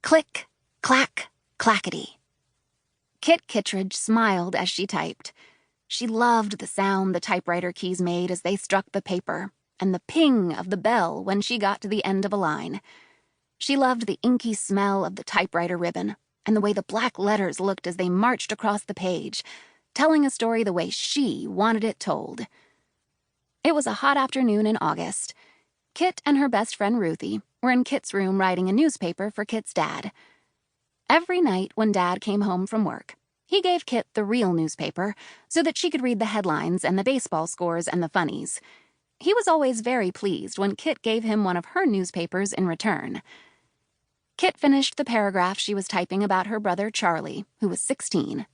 Click, clack, clackety. Kit Kittredge smiled as she typed. She loved the sound the typewriter keys made as they struck the paper, and the ping of the bell when she got to the end of a line. She loved the inky smell of the typewriter ribbon, and the way the black letters looked as they marched across the page, telling a story the way she wanted it told. It was a hot afternoon in August. Kit and her best friend Ruthie were in Kit's room writing a newspaper for Kit's dad. Every night when Dad came home from work, he gave Kit the real newspaper so that she could read the headlines and the baseball scores and the funnies. He was always very pleased when Kit gave him one of her newspapers in return. Kit finished the paragraph she was typing about her brother Charlie, who was 16.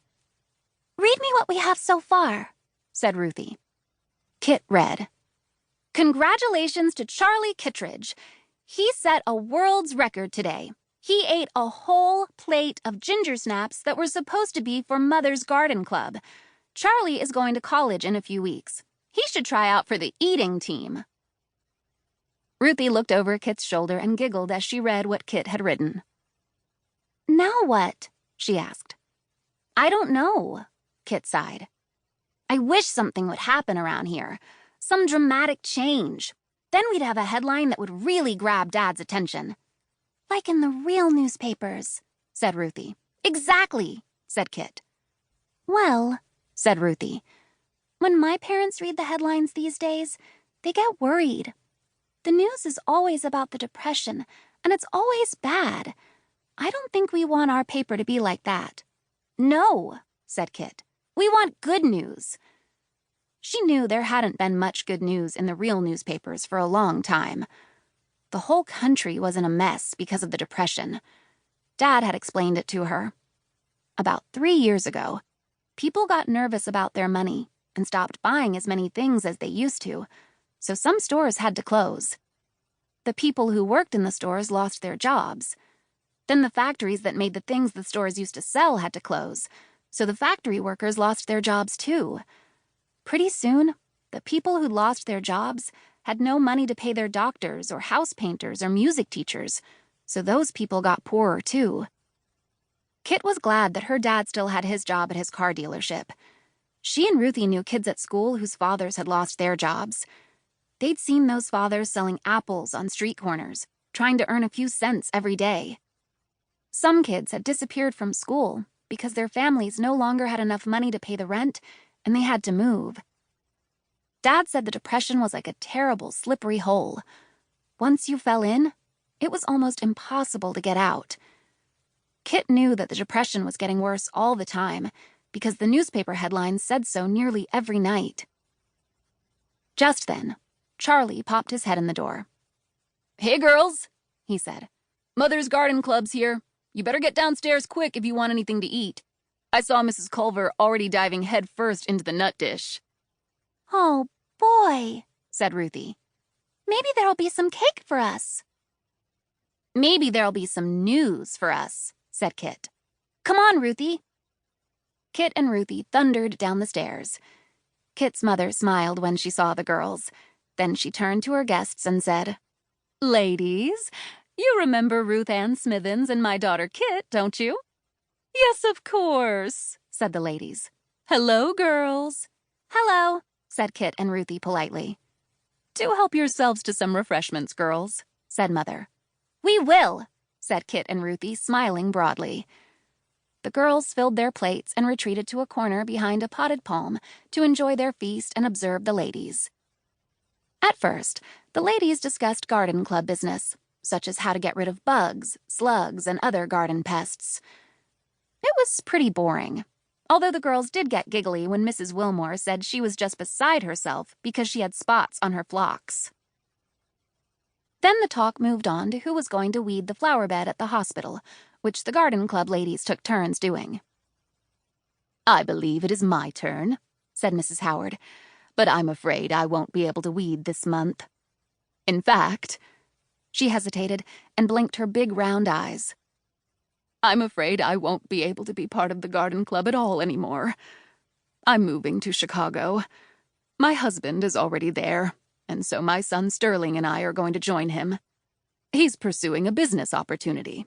"Read me what we have so far," said Ruthie. Kit read. "Congratulations to Charlie Kittredge. He set a world's record today. He ate a whole plate of ginger snaps that were supposed to be for Mother's Garden Club. Charlie is going to college in a few weeks. He should try out for the eating team." Ruthie looked over Kit's shoulder and giggled as she read what Kit had written. "Now what?" she asked. "I don't know," Kit sighed. "I wish something would happen around here. Some dramatic change. Then we'd have a headline that would really grab Dad's attention." "Like in the real newspapers," said Ruthie. "Exactly," said Kit. "Well," said Ruthie, "when my parents read the headlines these days, they get worried. The news is always about the Depression, and it's always bad. I don't think we want our paper to be like that." "No," said Kit. "We want good news." She knew there hadn't been much good news in the real newspapers for a long time. The whole country was in a mess because of the Depression. Dad had explained it to her. About 3 years ago, people got nervous about their money and stopped buying as many things as they used to, so some stores had to close. The people who worked in the stores lost their jobs. Then the factories that made the things the stores used to sell had to close, so the factory workers lost their jobs too. Pretty soon, the people who lost their jobs had no money to pay their doctors or house painters or music teachers, so those people got poorer too. Kit was glad that her dad still had his job at his car dealership. She and Ruthie knew kids at school whose fathers had lost their jobs. They'd seen those fathers selling apples on street corners, trying to earn a few cents every day. Some kids had disappeared from school because their families no longer had enough money to pay the rent, and they had to move. Dad said the Depression was like a terrible, slippery hole. Once you fell in, it was almost impossible to get out. Kit knew that the Depression was getting worse all the time because the newspaper headlines said so nearly every night. Just then, Charlie popped his head in the door. "Hey, girls," he said. "Mother's Garden Club's here. You better get downstairs quick if you want anything to eat. I saw Mrs. Culver already diving head first into the nut dish." "Oh, boy," said Ruthie. "Maybe there'll be some cake for us." "Maybe there'll be some news for us," said Kit. "Come on, Ruthie." Kit and Ruthie thundered down the stairs. Kit's mother smiled when she saw the girls. Then she turned to her guests and said, "Ladies, you remember Ruth Ann Smithens and my daughter Kit, don't you?" "Yes, of course," said the ladies. "Hello, girls." "Hello," said Kit and Ruthie politely. "Do help yourselves to some refreshments, girls," said Mother. "We will," said Kit and Ruthie, smiling broadly. The girls filled their plates and retreated to a corner behind a potted palm to enjoy their feast and observe the ladies. At first, the ladies discussed garden club business, such as how to get rid of bugs, slugs, and other garden pests. It was pretty boring, although the girls did get giggly when Mrs. Wilmore said she was just beside herself because she had spots on her phlox. Then the talk moved on to who was going to weed the flower bed at the hospital, which the garden club ladies took turns doing. "I believe it is my turn," said Mrs. Howard, "but I'm afraid I won't be able to weed this month. In fact," she hesitated and blinked her big round eyes, "I'm afraid I won't be able to be part of the garden club at all anymore. I'm moving to Chicago. My husband is already there, and so my son Sterling and I are going to join him. He's pursuing a business opportunity,